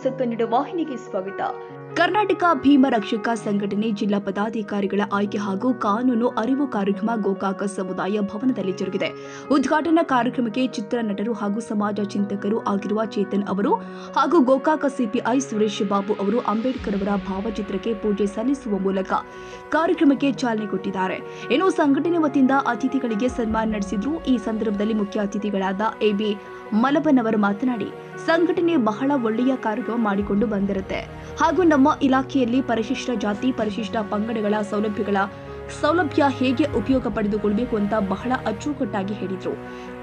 News Kannada ವಾಹಿನಿಗೆ ಸ್ವಾಗತ. ಕರ್ನಾಟಕ ಭೀಮ ರಕ್ಷಕ ಸಂಘಟನೆ ಜಿಲ್ಲಾ ಪದಾಧಿಕಾರಿಗಳ ಆಯ್ಕೆ ಹಾಗೂ ಕಾನೂನು ಅರಿವು ಕಾರ್ಯಕ್ರಮ ಗೋಕಾಕ ಸಮುದಾಯ ಭವನದಲ್ಲಿ ಜರುಗಿದೆ. ಉದ್ಘಾಟನಾ ಕಾರ್ಯಕ್ರಮಕ್ಕೆ ಚಿತ್ರ ನಟರು ಹಾಗೂ ಸಮಾಜ ಚಿಂತಕರು ಆಗಿರುವ ಚೇತನ್ ಅವರು ಹಾಗೂ ಗೋಕಾಕ ಸಿಪಿಐ ಸುರೇಶ್ ಬಾಬು ಅವರು ಅಂಬೇಡ್ಕರ್ ಅವರ ಭಾವಚಿತ್ರಕ್ಕೆ ಪೂಜೆ ಸಲ್ಲಿಸುವ ಮೂಲಕ ಕಾರ್ಯಕ್ರಮಕ್ಕೆ ಚಾಲನೆ ಕೊಟ್ಟಿದ್ದಾರೆ. ಇನ್ನು ಸಂಘಟನೆ ವತಿಯಿಂದ ಅತಿಥಿಗಳಿಗೆ ಸನ್ಮಾನ ನಡೆಸಿದ್ರು. ಈ ಸಂದರ್ಭದಲ್ಲಿ ಮುಖ್ಯ ಅತಿಥಿಗಳಾದ ಎಬಿ ಮಲಬನ್ ಅವರು ಮಾತನಾಡಿ, ಸಂಘಟನೆ ಬಹಳ ಒಳ್ಳೆಯ ಕಾರ್ಯಕ್ರಮ ಮಾಡಿಕೊಂಡು ಬಂದಿರುತ್ತೆ ಹಾಗೂ ನಮ್ಮ ಇಲಾಖೆಯಲ್ಲಿ ಪರಿಶಿಷ್ಟ ಜಾತಿ ಪರಿಶಿಷ್ಟ ಪಂಗಡಗಳ ಸೌಲಭ್ಯ ಹೇಗೆ ಉಪಯೋಗ ಪಡೆದುಕೊಳ್ಳಬೇಕು ಅಂತ ಬಹಳ ಅಚ್ಚುಕಟ್ಟಾಗಿ ಹೇಳಿದ್ರು.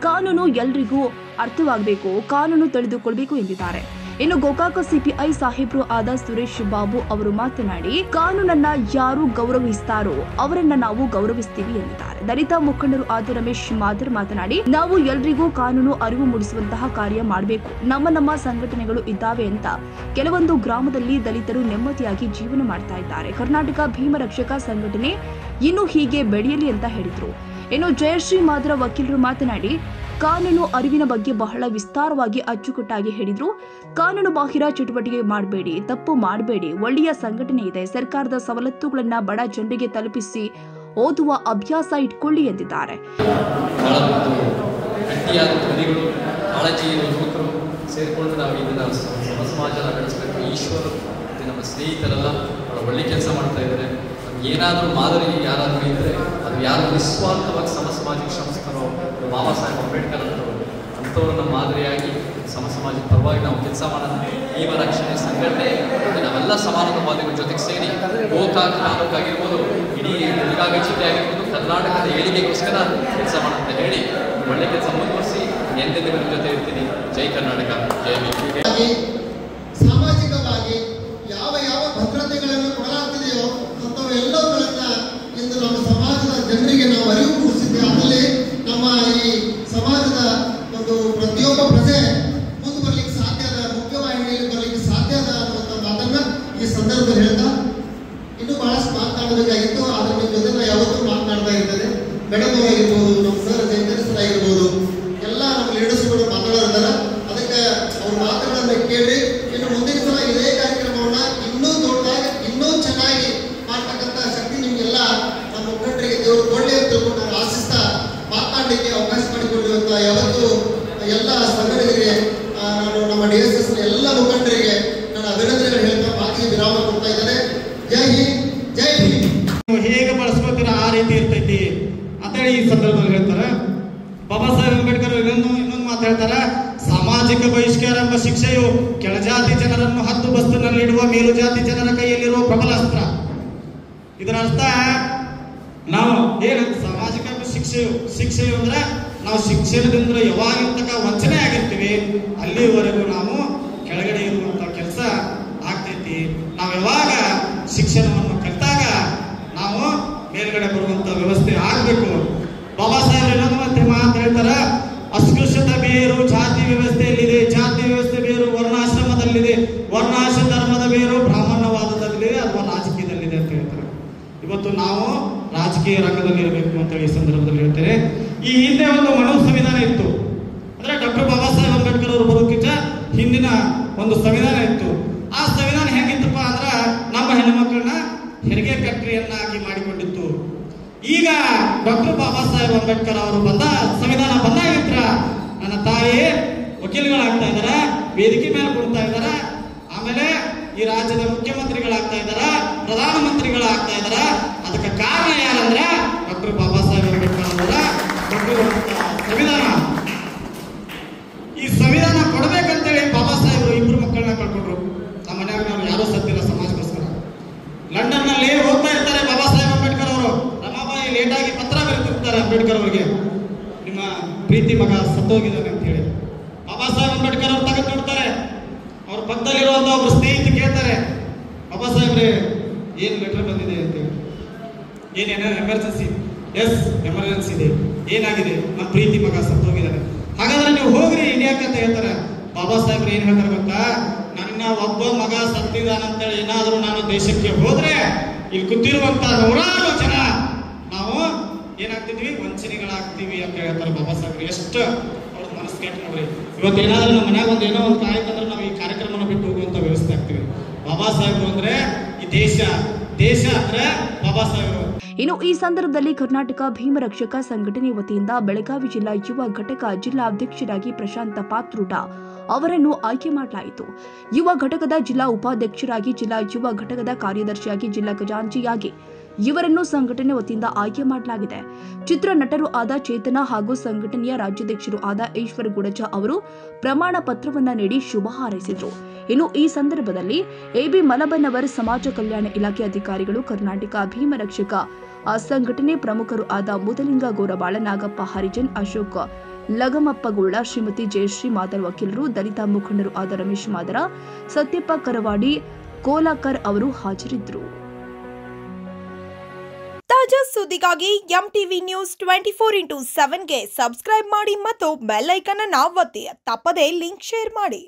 ಕಾನೂನು ಎಲ್ರಿಗೂ ಅರ್ಥವಾಗಬೇಕು, ಕಾನೂನು ತಿಳಿದುಕೊಳ್ಳಬೇಕು ಎಂದಿದ್ದಾರೆ. ಇನ್ನು ಗೋಕಾಕ ಸಿಪಿಐ ಸಾಹೇಬ್ರು ಆದ ಸುರೇಶ್ ಬಾಬು ಅವರು ಮಾತನಾಡಿ, ಕಾನೂನನ್ನ ಯಾರು ಗೌರವಿಸ್ತಾರೋ ಅವರನ್ನ ನಾವು ಗೌರವಿಸ್ತೀವಿ ಎಂದಿದ್ದಾರೆ. ದಲಿತ ಮುಖಂಡರು ಆದ ರಮೇಶ್ ಮಾದರ್ ಮಾತನಾಡಿ, ನಾವು ಎಲ್ರಿಗೂ ಕಾನೂನು ಅರಿವು ಮೂಡಿಸುವಂತಹ ಕಾರ್ಯ ಮಾಡಬೇಕು. ನಮ್ಮ ಸಂಘಟನೆಗಳು ಇದ್ದಾವೆ ಅಂತ ಕೆಲವೊಂದು ಗ್ರಾಮದಲ್ಲಿ ದಲಿತರು ನೆಮ್ಮದಿಯಾಗಿ ಜೀವನ ಮಾಡ್ತಾ ಇದ್ದಾರೆ. ಕರ್ನಾಟಕ ಭೀಮ ರಕ್ಷಕ ಸಂಘಟನೆ ಇನ್ನು ಹೀಗೆ ಬೆಳೆಯಲಿ ಅಂತ ಹೇಳಿದ್ರು. ಇನ್ನು ಜಯಶ್ರೀ ಮಾದರ ವಕೀಲರು ಮಾತನಾಡಿ, ಕಾನೂನು ಅರಿವಿನ ಬಗ್ಗೆ ಬಹಳ ವಿಸ್ತಾರವಾಗಿ ಅಚ್ಚುಕಟ್ಟಾಗಿ ಹೇಳಿದ್ರು. ಕಾನೂನು ಬಾಹಿರ ಚಟುವಟಿಕೆ ಮಾಡಬೇಡಿ, ತಪ್ಪು ಮಾಡಬೇಡಿ, ಒಳ್ಳೆಯ ಸಂಘಟನೆ ಇದೆ, ಸರ್ಕಾರದ ಸವಲತ್ತುಗಳನ್ನ ಬಡ ಜನರಿಗೆ ತಲುಪಿಸಿ ಓದುವ ಅಭ್ಯಾಸ ಇಟ್ಕೊಳ್ಳಿ ಎಂದಿದ್ದಾರೆ. ಸೇರಿಕೊಂಡು ನಾವು ಇದನ್ನ ಸಮಾಜನ ಬೆಳೆಸಬೇಕು. ಈಶ್ವರ ಮತ್ತು ನಮ್ಮ ಸ್ನೇಹಿತರೆಲ್ಲ ಒಳ್ಳೆ ಕೆಲಸ ಮಾಡ್ತಾ ಇದ್ದಾರೆ. ಏನಾದರೂ ಮಾದರಿ ಯಾರಾದರೂ ಇದ್ದರೆ ಅದು ಯಾರು ನಿಸ್ವಾರ್ಥವಾಗಿ ಸಮಾಜಕ್ಕೆ ಶ್ರಮಿಸ್ತಾರೋ ಬಾಬಾ ಸಾಹೇಬ್ ಅಂಬೇಡ್ಕರ್ ಅಂಥವ್ರನ್ನ ಮಾದರಿಯಾಗಿ ಸಮಾಜದ ಪರವಾಗಿ ನಾವು ಕೆಲಸ ಮಾಡೋಣ. ಭೀಮ ರಕ್ಷಣೆ ಸಂಘಟನೆ ನಾವೆಲ್ಲ ಸಮಾನವಾದಿಗಳ ಜೊತೆಗೆ ಸೇರಿ ಗೋಕಾಕ ತಾಲೂಕಾಗಿರ್ಬೋದು, ಇಡೀ ಬೆಳಗಾವಿ ಜಿಲ್ಲೆ ಆಗಿರ್ಬೋದು, ಕರ್ನಾಟಕದ ಏಳಿಗೆಗೋಸ್ಕರ ಕೆಲಸ ಮಾಡೋಂತ ಹೇಳಿ ಒಳ್ಳೆ ಕೆಲಸ ಮುಂದುವರಿಸಿ ಎಂದೆಂದಿಗೂ ನಿಮ್ಮ ಜೊತೆ ಇರ್ತೀನಿ. ಜೈ ಕರ್ನಾಟಕ, ಜೈ ಭೀಮ್. ಸಾಮಾಜಿಕವಾಗಿ ಯಾವ ಯಾವ ಭದ್ರತೆಗಳನ್ನು ಕೊಡಲಾಗ್ತಿದೆಯೋ ಅಂಥವೆಲ್ಲವುಗಳನ್ನ ಇಂದು ನಮ್ಮ ಸಮಾಜದ ಜನರಿಗೆ ನಾವು ಅರಿವು ಮೂಡಿಸಿದ್ದೇವೆ. ಅದರಲ್ಲಿ ನಮ್ಮ ಈ ಸಮಾಜದ ಒಂದು ಪ್ರತಿಯೊಬ್ಬ ಪ್ರಜೆ ಮುಂದೆ ಬರ್ಲಿಕ್ಕೆ ಸಾಧ್ಯ ಅದ, ಮುಖ್ಯವಾಹಿನಿಯಲ್ಲಿ ಬರ್ಲಿಕ್ಕೆ ಸಾಧ್ಯ ಅದ ಅನ್ನುವಂಥ ಮಾತನ್ನ ಈ ಸಂದರ್ಭದಲ್ಲಿ ಹೇಳ್ತಾ, ಇನ್ನೂ ಬಹಳಷ್ಟು ಮಾತನಾಡಬೇಕಾಗಿತ್ತು. ಆದ್ರೆ ನಿಮ್ಮ ಜೊತೆ ನಾವು ಯಾವತ್ತೂ ಮಾತನಾಡ್ತಾ ಇರ್ತೇನೆ. ಮೇಡಮ್ ಆಗಿರ್ಬೋದು, ನಮ್ಮ ಸರ್ ಜಯಂಕರ್ ಆಗಿರ್ಬೋದು, ಎಲ್ಲ ನಮ್ಮ ಲೀಡರ್ಸ್ಗಳು ಮಾತಾಡೋರಿದ್ದಾರೆ. ಅದಕ್ಕೆ ಅವ್ರ ಮಾತುಗಳನ್ನು ಕೇಳಿ ಇನ್ನು ಮುಂದಿನ ಸಲ ಇದೇ ಕಾರ್ಯಕ್ರಮವನ್ನ ಇನ್ನೂ ದೊಡ್ಡದಾಗಿ ಇನ್ನೂ ಚೆನ್ನಾಗಿ ಮಾಡ್ತಕ್ಕಂಥ ಶಕ್ತಿ ನಿಮಗೆಲ್ಲ ನಮ್ಮ ಮುಖಂಡರಿಗೆ ದೇವರು ಕೊಡಲಿ ಅಂತ ತಿಳ್ಕೊಂಡು ನಾನು ಆಶಿಸ್ತಾ ಮಾತನಾಡಲಿಕ್ಕೆ ಅವಕಾಶ ಮಾಡಿಕೊಂಡಿರುವಂಥ ಯಾವತ್ತು ಎಲ್ಲ ಸಂಘಟನೆಗಳಿಗೆ ನಾನು ನಮ್ಮ DSS ಎಲ್ಲ ಮುಖಂಡರಿಗೆ ನಾನು ಅಭಿನಂದನೆಗಳು ಹೇಳ್ತಾ ಮಾತಿಗೆ ವಿರಾಮ ಕೊಡ್ತಾ ಇದ್ದೇನೆ. ಜೈ ಹಿಂದ್, ಜೈ ಭೀಮ್. ಹೇಗೆ ಬಳಸ್ಕೋತೀರ ಆ ರೀತಿ ಇರ್ತೈತಿ ಅಂತೇಳಿ ಈ ಸಂದರ್ಭದಲ್ಲಿ ಹೇಳ್ತಾರೆ. ಬಾಬಾ ಸಾಹೇಬ್ ಅಂಬೇಡ್ಕರ್ ಇನ್ನೊಂದು ಮಾತು ಹೇಳ್ತಾರೆ, ಸಾಮಾಜಿಕ ಬಹಿಷ್ಕಾರ ಎಂಬ ಶಿಕ್ಷೆಯು ಕೆಳಜಾತಿ ಜನರನ್ನು ಹತ್ತು ಬಸ್ತಿನಲ್ಲಿಡುವ ಮೇಲು ಜಾತಿ ಜನರ ಕೈಯಲ್ಲಿರುವ ಪ್ರಬಲ ಅಸ್ತ್ರ. ಇದರ ಅರ್ಥ ನಾವು ಏನು ಸಾಮಾಜಿಕ ಶಿಕ್ಷೆಯು ಅಂದ್ರೆ ನಾವು ಶಿಕ್ಷಣದಿಂದ ಯಾವಾಗಿರ್ತಕ್ಕ ವಂಚನೆ ಆಗಿರ್ತೀವಿ ಅಲ್ಲಿವರೆಗೂ ನಾವು ಕೆಳಗಡೆ ಇರುವಂತ ಕೆಲಸ ಆಗ್ತೈತಿ. ನಾವು ಯಾವಾಗ ಶಿಕ್ಷಣವನ್ನು ಕಲಿತಾಗ ನಾವು ಮೇಲ್ಗಡೆ ಬರುವಂತ ವ್ಯವಸ್ಥೆ ಆಗ್ಬೇಕು. ಬಾಬಾ ಸಾಹೇಬ್ ಇನ್ನೊಂದು ಮಾತು ಹೇಳ್ತಾರ, ಅಸ್ಪೃಶ್ಯತ ಬೇರು ಜಾತಿ ವ್ಯವಸ್ಥೆಯಲ್ಲಿದೆ, ಜಾತಿ ವ್ಯವಸ್ಥೆ ಬೇರು ವರ್ಣಾಶ್ರಮದಲ್ಲಿದೆ, ವರ್ಣಾಶ್ರಮ ಧರ್ಮದ ಬೇರು ಬ್ರಾಹ್ಮಣವಾದದಲ್ಲಿದೆ ಅಥವಾ ರಾಜಕೀಯದಲ್ಲಿದೆ ಅಂತ ಹೇಳ್ತಾರೆ. ಇವತ್ತು ನಾವು ರಾಜಕೀಯ ರಂಗದಲ್ಲಿ ಇರಬೇಕು ಅಂತ ಈ ಸಂದರ್ಭದಲ್ಲಿ ಹೇಳ್ತಾರೆ. ಈ ಹಿಂದೆ ಒಂದು ಮನೋ ಸಂವಿಧಾನ ಇತ್ತು, ಅಂದ್ರೆ ಡಾಕ್ಟರ್ ಬಾಬಾ ಸಾಹೇಬ್ ಅಂಬೇಡ್ಕರ್ ಅವರು ಬದುಕಿದ್ದ ಹಿಂದಿನ ಒಂದು ಸಂವಿಧಾನ ಇತ್ತು. ಆ ಸಂವಿಧಾನ ಹೆಂಗಿತ್ತಪ್ಪ ಅಂದ್ರ ನಮ್ಮ ಹೆಣ್ಣುಮಕ್ಕಳನ್ನ ಹೆರಿಗೆ ಫ್ಯಾಕ್ಟರಿಯನ್ನಾಗಿ ಮಾಡಿಕೊಂಡಿತ್ತು. ಈಗ ಡಾಕ್ಟರ್ ಬಾಬಾ ಸಾಹೇಬ್ ಅಂಬೇಡ್ಕರ್ ಅವರು ಸಂವಿಧಾನ ಬಂದಾಗಿದ್ರ ನನ್ನ ತಾಯಿ ವಕೀಲಗಳಾಗ್ತಾ ಇದಾರ, ವೇದಿಕೆ ಮೇಲೆ ಕೊಡ್ತಾ ಇದಾರ, ಆಮೇಲೆ ಈ ರಾಜ್ಯದ ಮುಖ್ಯಮಂತ್ರಿಗಳಾಗ್ತಾ ಇದಾರ, ಪ್ರಧಾನಮಂತ್ರಿಗಳಾಗ್ತಾ ಇದಾರ. ಅದಕ್ಕೆ ಕಾರಣ ಯಾರಂದ್ರೆ ಡಾಕ್ಟರ್ ಬಾಬಾ ಸಾಹೇಬ್ ಅಂಬೇಡ್ಕರ್ ಅವರ ಸಂವಿಧಾನ. ಈ ಸಂವಿಧಾನ ಕೊಡ್ಬೇಕಂತೇಳಿ ಬಾಬಾ ಸಾಹೇಬರು ಇಬ್ರು ಮಕ್ಕಳನ್ನ ಕಳ್ಕೊಂಡ್ರು. ನಮ್ಮ ಮನೆಯಾಗ ನಾವು ಯಾರೂ ಸತ್ತಿಲ್ಲ ಸಮಾಜಕ್ಕೋಸ್ಕರ. ಲಂಡನ್ ನಲ್ಲಿ ಹೋಗ್ತಾ ಇರ್ತಾರೆ ಬಾಬಾ ಸಾಹೇಬ್ ಅಂಬೇಡ್ಕರ್ ಅವರು. ರಮಾಬಾಯಿ ಲೇಟ್ ಆಗಿ ಪತ್ರ ಬರೆದಿರ್ತಾರೆ ಅಂಬೇಡ್ಕರ್ ಅವರಿಗೆ, ನಿಮ್ಮ ಪ್ರೀತಿ ಮಗ ಸತ್ತೋಗಿದ್ದಾನೆ ಅಂತ ಹೇಳಿ. ಬಾಬಾ ಸಾಹೇಬ್ ಅಂಬೇಡ್ಕರ್ ಅವ್ರು ತೆಗೆದು ನೋಡ್ತಾರೆ. ಅವ್ರ ಪಕ್ಕದಲ್ಲಿರುವಂತ ಒಬ್ರು ಸ್ನೇಹಿತ ಕೇಳ್ತಾರೆ, ಬಾಬಾ ಸಾಹೇಬ್ರೆ ಏನ್ ಲೆಟರ್ ಬಂದಿದೆ ಅಂತ ಹೇಳಿ. ಏನೇನ ಎಮರ್ಜೆನ್ಸಿ? ಎಸ್ ಎಮರ್ಜೆನ್ಸಿ ಇದೆ. ಏನಾಗಿದೆ? ನಮ್ಮ ಪ್ರೀತಿ ಮಗ ಸತ್ತೋಗಿದ್ದಾನೆ. ಹಾಗಾದ್ರೆ ನೀವು ಹೋಗ್ರಿ ಇಂಡಿಯಾಕ್ಕೆ ಅಂತ ಹೇಳ್ತಾರೆ. ಬಾಬಾ ಸಾಹೇಬ್ರು ಏನ್ ಹೇಳ್ತಾರೆ ಗೊತ್ತಾ, ನನ್ನ ಒಬ್ಬ ಮಗ ಸತ್ತಿದಾನಂತೇಳಿ ಏನಾದ್ರೂ ನಾನು ದೇಶಕ್ಕೆ ಹೋದ್ರೆ ಇಲ್ಲಿ ಕೂತಿರುವಂತ ನೂರಾರು ಜನ ನಾವು ಏನಾಗ್ತಿದ್ವಿ, ವಂಚನೆಗಳಾಗ್ತೀವಿ ಅಂತ ಹೇಳ್ತಾರೆ ಬಾಬಾ ಸಾಹೇಬ್ರು. ಎಷ್ಟು ಅವ್ರ ಮನಸ್ಸು ಕೆಟ್ಟ ನೋಡ್ರಿ. ಇವತ್ತೇನಾದ್ರೂ ನಮ್ಮ ಮನ್ಯಾಗ ಏನೋ ಒಂದು ಕಾರ್ಯಕ್ರಮ ನಾವು ಈ ಕಾರ್ಯಕ್ರಮನ ಬಿಟ್ಟು ಹೋಗುವಂತ ವ್ಯವಸ್ಥೆ ಬಾಬಾ ಸಾಹೇಬರು ಅಂದ್ರೆ ಈ ದೇಶ ಅಂದ್ರೆ ಬಾಬಾ ಸಾಹೇಬರು. ಇನ್ನು ಈ ಸಂದರ್ಭದಲ್ಲಿ ಕರ್ನಾಟಕ ಭೀಮರಕ್ಷಕ ಸಂಘಟನೆ ವತಿಯಿಂದ ಬೆಳಗಾವಿ ಜಿಲ್ಲಾ ಯುವ ಘಟಕ ಜಿಲ್ಲಾ ಅಧ್ಯಕ್ಷರಾಗಿ ಪ್ರಶಾಂತ ಪಾತ್ರೂಟ ಅವರನ್ನು ಆಯ್ಕೆ ಮಾಡಲಾಯಿತು. ಯುವ ಘಟಕದ ಜಿಲ್ಲಾ ಉಪಾಧ್ಯಕ್ಷರಾಗಿ, ಜಿಲ್ಲಾ ಯುವ ಘಟಕದ ಕಾರ್ಯದರ್ಶಿಯಾಗಿ, ಜಿಲ್ಲಾ ಖಜಾಂಚಿಯಾಗಿ ಇವರನ್ನು ಸಂಘಟನೆ ವತಿಯಿಂದ ಆಯ್ಕೆ ಮಾಡಲಾಗಿದೆ. ಚಿತ್ರ ನಟರು ಆದ ಚೇತನ ಹಾಗೂ ಸಂಘಟನೆಯ ರಾಜ್ಯಾಧ್ಯಕ್ಷರು ಆದ ಈಶ್ವರ ಗುಡಜ ಅವರು ಪ್ರಮಾಣ ಪತ್ರವನ್ನ ನೀಡಿ ಶುಭ ಹಾರೈಸಿದರು. ಇನ್ನು ಈ ಸಂದರ್ಭದಲ್ಲಿ ಎಬಿ ಮಲಬನ್ನವರ್ ಸಮಾಜ ಕಲ್ಯಾಣ ಇಲಾಖೆ ಅಧಿಕಾರಿಗಳು, ಕರ್ನಾಟಕ ಭೀಮರಕ್ಷಕ ಸಂಘಟನೆ ಪ್ರಮುಖರು ಆದ ಮುದಲಿಂಗ ಗೋರಬಾಳ, ನಾಗಪ್ಪ ಹರಿಜನ್, ಅಶೋಕ್ ಲಗಮಪ್ಪಗೋಳ, ಶ್ರೀಮತಿ ಜಯಶ್ರೀ ಮಾದರ್ ವಕೀಲರು, ದಲಿತ ಮುಖಂಡರು ಆದ ರಮೇಶ್ ಮಾದರ, ಸತ್ಯಪ್ಪ ಕರವಾಡಿ, ಕೋಲಾಕರ್ ಅವರು ಹಾಜರಿದ್ದರು. ತಾಜಾ ಸುದ್ದಿಗಾಗಿ MTV ನ್ಯೂಸ್ 24x7ಗೆ ಸಬ್ಸ್ಕ್ರೈಬ್ ಮಾಡಿ ಮತ್ತು ಬೆಲ್ ಐಕಾನ್ ಅನ್ನು ಒತ್ತಿ. ತಪ್ಪದೇ ಲಿಂಕ್ ಶೇರ್ ಮಾಡಿ.